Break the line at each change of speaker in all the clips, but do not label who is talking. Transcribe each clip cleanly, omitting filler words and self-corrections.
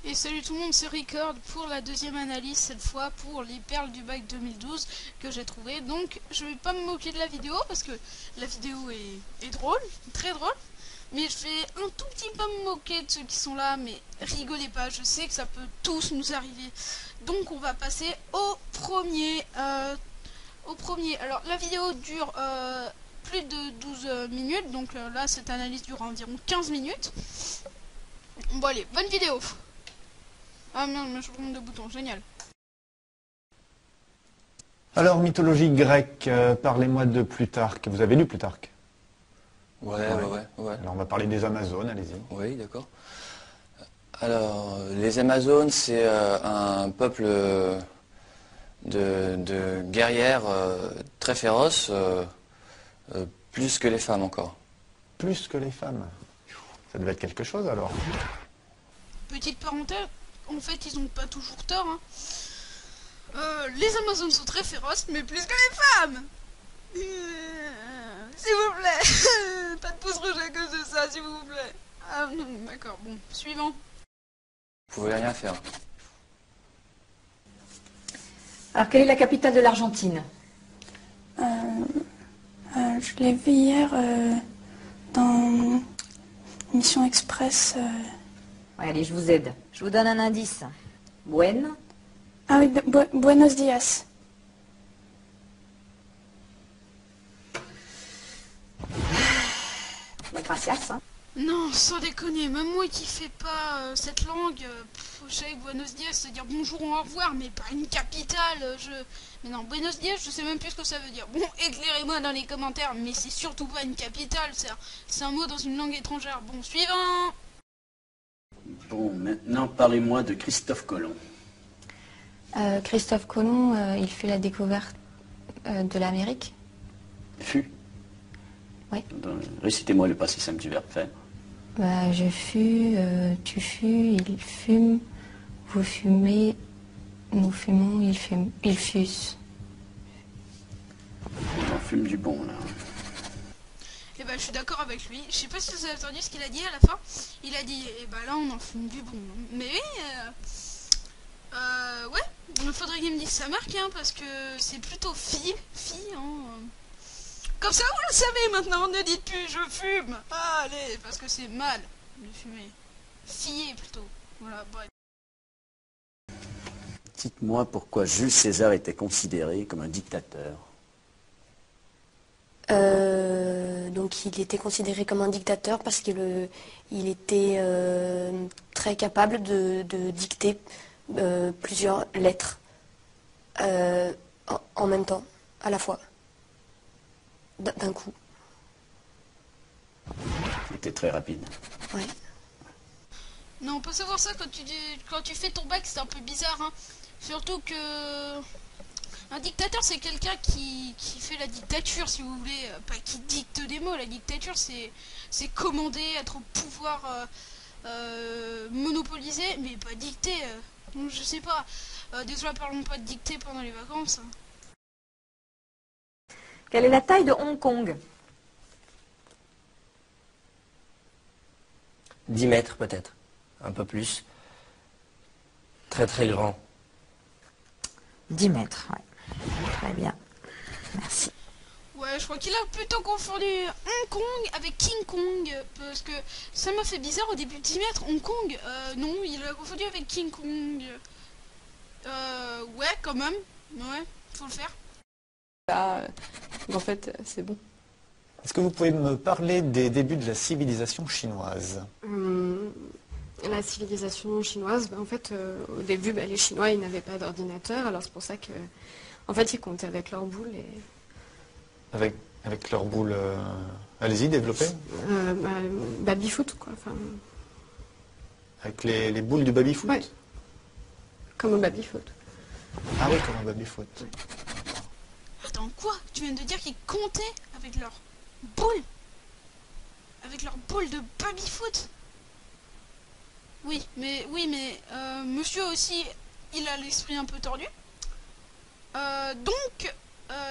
Et salut tout le monde, c'est Record pour la deuxième analyse, cette fois pour les perles du bac 2012 que j'ai trouvé. Donc je vais pas me moquer de la vidéo parce que la vidéo est drôle, très drôle. Mais je vais un tout petit peu me moquer de ceux qui sont là, mais rigolez pas, je sais que ça peut tous nous arriver. Donc on va passer au premier. Alors la vidéo dure plus de 12 minutes, donc là cette analyse dure environ 15 minutes. Bon allez, bonne vidéo. Ah merde, mais je prends de boutons, génial.
Alors, mythologie grecque, parlez-moi de Plutarque. Vous avez lu Plutarque?
Ouais.
Alors, on va parler des Amazones, allez-y.
Oui, d'accord. Alors, les Amazones, c'est un peuple de guerrières très féroces, plus que les femmes encore.
Plus que les femmes. Ça devait être quelque chose, alors.
Petite parenthèse, en fait ils ont pas toujours tort, hein. Les Amazones sont très féroces, mais plus que les femmes. S'il vous plaît. Pas de pouce rouge à cause de ça, s'il vous plaît. Ah non, d'accord, bon, suivant.
Vous pouvez rien faire.
Alors, quelle est la capitale de l'Argentine?
Je l'ai vu hier dans Mission Express.
Ouais, allez, je vous aide. Je vous donne un indice.
Ah oui, Buenos Dias.
Gracias, hein.
Non, sans déconner, même moi qui fais pas cette langue, je sais que Buenos Dias, c'est dire bonjour ou au revoir, mais pas une capitale, Mais non, Buenos Dias, je sais même plus ce que ça veut dire. Bon, éclairez-moi dans les commentaires, mais c'est surtout pas une capitale, c'est un mot dans une langue étrangère. Bon, suivant.
Bon, maintenant parlez-moi de Christophe Colomb.
Christophe Colomb, il fait la découverte de l'Amérique.
Fut.
Oui.
Récitez-moi le passé simple du verbe faire.
Bah, je fus, tu fus, il fume, vous fumez, nous fumons, ils fussent.
On en fume du bon, là.
Et bah je suis d'accord avec lui. Je sais pas si vous avez entendu ce qu'il a dit à la fin. Il a dit, et bah là on en fume du bon. Mais ouais, il faudrait qu'il me dise sa marque, hein, parce que c'est plutôt fille, hein. Comme ça vous le savez maintenant, ne dites plus je fume. Ah, allez, parce que c'est mal de fumer. Filler plutôt. Voilà, bref.
Dites-moi pourquoi Jules César était considéré comme un dictateur.
Donc il était considéré comme un dictateur parce qu'il était très capable de dicter plusieurs lettres en même temps, à la fois, d'un coup.
Il était très rapide.
Ouais.
Non, on peut savoir ça quand tu fais ton bac, c'est un peu bizarre, hein. Surtout que un dictateur, c'est quelqu'un qui fait la dictature, si vous voulez, pas qui dicte des mots. La dictature, c'est commander, être au pouvoir, monopoliser, mais pas dicter. Je sais pas. Désolé, parlons pas de dicter pendant les vacances.
Quelle est la taille de Hong Kong?
10 mètres peut-être, un peu plus. Très très grand.
10 mètres, ouais. Très bien. Merci.
Ouais, je crois qu'il a plutôt confondu Hong Kong avec King Kong, parce que ça m'a fait bizarre au début. 10 mètres, Hong Kong, non, il a confondu avec King Kong. Ouais, quand même, ouais, faut le faire.
En fait, c'est bon.
Est-ce que vous pouvez me parler des débuts de la civilisation chinoise?
La civilisation chinoise, en fait, au début, les Chinois, ils n'avaient pas d'ordinateur, alors c'est pour ça que, en fait, ils comptaient avec leurs boules et...
Avec leurs boules... Allez-y, développez.
Baby-foot, quoi. Enfin...
Avec les boules du baby-foot?
Ouais. Comme au baby-foot.
Ah oui, comme un baby-foot.
Ouais.
Attends, quoi? Tu viens de dire qu'ils comptaient avec leurs boules? Avec leurs boules de baby-foot? Oui, mais monsieur aussi, il a l'esprit un peu tordu. Donc,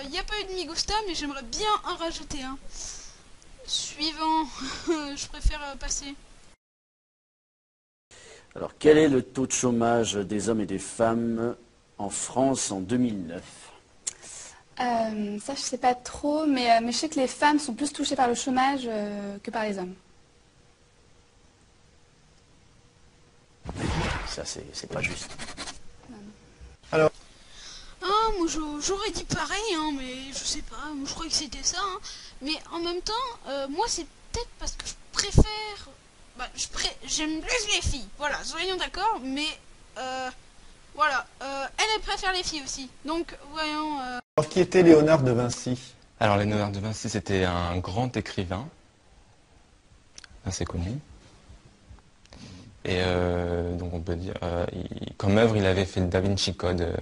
il n'y a pas eu de Migusta, mais j'aimerais bien en rajouter un. Suivant, je préfère passer.
Alors, quel est le taux de chômage des hommes et des femmes en France en 2009?
Ça, je sais pas trop, mais je sais que les femmes sont plus touchées par le chômage que par les hommes.
Ça, c'est pas juste.
Alors,
Ah, moi j'aurais dit pareil, hein, mais je sais pas, je crois que c'était ça. Hein. Mais en même temps, moi c'est peut-être parce que je préfère... Bah, j'aime plus les filles, voilà, soyons d'accord, mais voilà, elle préfère les filles aussi. Donc, voyons...
alors, qui était Léonard de Vinci?
Alors, Léonard de Vinci, c'était un grand écrivain, assez connu. Et donc, on peut dire, comme œuvre, il avait fait le Da Vinci Code,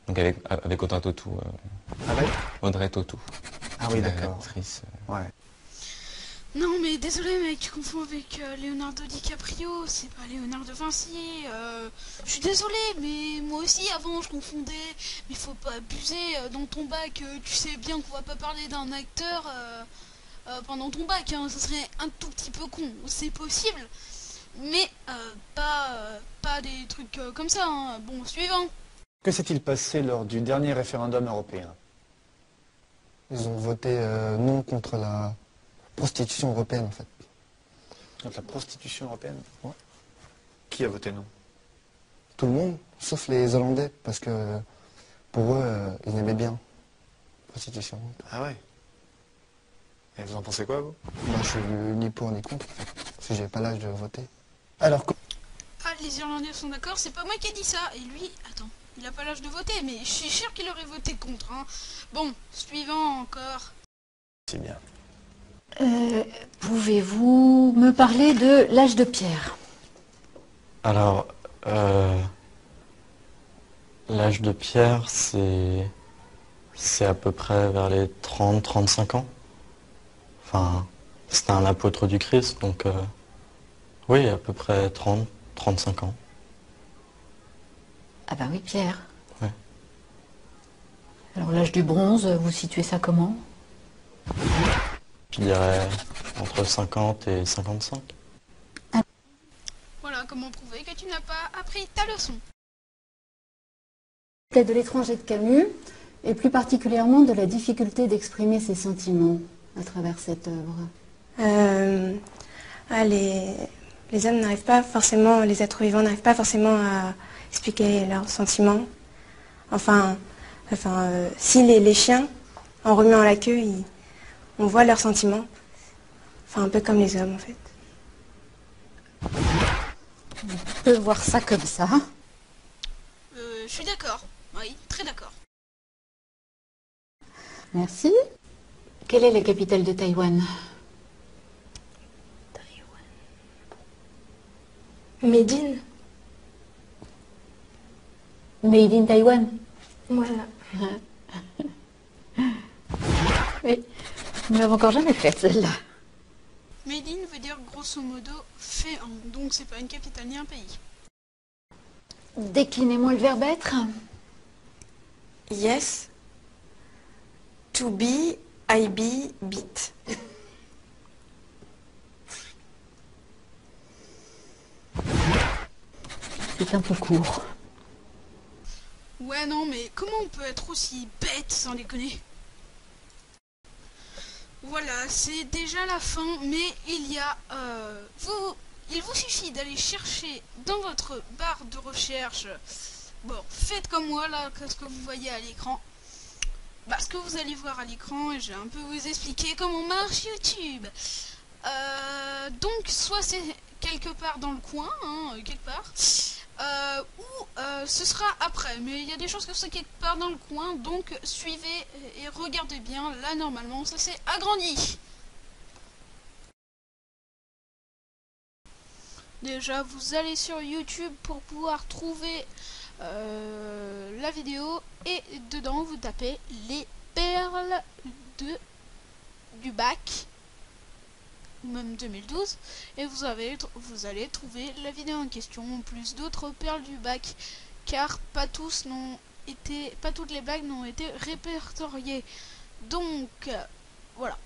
donc avec Audrey Tautou.
Avec
Audrey Tautou.
Ah oui, d'accord.
Actrice.
Ouais.
Non mais désolé mec, tu confonds avec Leonardo DiCaprio, c'est pas Léonard de Vinci. Je suis désolé, mais moi aussi avant je confondais. Mais faut pas abuser dans ton bac, tu sais bien qu'on va pas parler d'un acteur pendant ton bac, hein, ça serait un tout petit peu con, c'est possible. Mais pas des trucs comme ça, hein. Bon, suivant.
Que s'est-il passé lors du dernier référendum européen?
Ils ont voté non contre la prostitution européenne, en fait.
Contre la prostitution européenne?
Ouais.
Qui a voté non?
Tout le monde, sauf les Hollandais, parce que pour eux, ils aimaient bien la prostitution.
Ah ouais. Et vous en pensez quoi, vous?
Moi, je suis ni pour ni contre, en fait, parce que j'ai pas l'âge de voter. Alors,
Ah, les Irlandais sont d'accord, c'est pas moi qui ai dit ça. Et lui, attends, il a pas l'âge de voter, mais je suis sûr qu'il aurait voté contre. Hein. Bon, suivant encore.
C'est bien.
Pouvez-vous me parler de l'âge de pierre?
Alors, l'âge de pierre, c'est à peu près vers les 30-35 ans. Enfin, c'était un apôtre du Christ, donc oui, à peu près 30-35 ans.
Ah bah oui, pierre.
Ouais.
Alors l'âge du bronze, vous situez ça comment?
Je dirais entre 50 et 55.
Voilà comment prouver que tu n'as pas appris ta leçon.
De l'étranger de Camus, et plus particulièrement de la difficulté d'exprimer ses sentiments à travers cette œuvre.
Les hommes n'arrivent pas forcément, les êtres vivants n'arrivent pas forcément à expliquer leurs sentiments. Enfin, si les chiens, en remuant la queue, on voit leurs sentiments. Enfin, un peu comme les hommes, en fait.
On peut voir ça comme ça.
Je suis d'accord. Oui, très d'accord.
Merci. Quelle est la capitale de Taïwan?
Made in.
Made in Taïwan.
Voilà.
Oui, nous l'avons encore jamais faite celle-là.
Made in veut dire grosso modo fait en, donc c'est pas une capitale ni un pays.
Déclinez-moi le verbe être.
Yes. To be, I be, beat.
C'est un peu court.
Ouais non mais comment on peut être aussi bête sans déconner? Voilà, c'est déjà la fin, mais il y a... il vous suffit d'aller chercher dans votre barre de recherche. Bon, faites comme moi là, ce que vous voyez à l'écran. Bah, ce que vous allez voir à l'écran, et je vais un peu vous expliquer comment marche YouTube. Donc, soit c'est quelque part dans le coin, hein, quelque part, ou ce sera après. Mais il y a des choses que c'est quelque part dans le coin, donc suivez et regardez bien. Là, normalement, ça s'est agrandi. Déjà, vous allez sur YouTube pour pouvoir trouver la vidéo et dedans vous tapez les perles du bac ou même 2012 et vous allez trouver la vidéo en question plus d'autres perles du bac car pas toutes les blagues n'ont été répertoriées, donc voilà.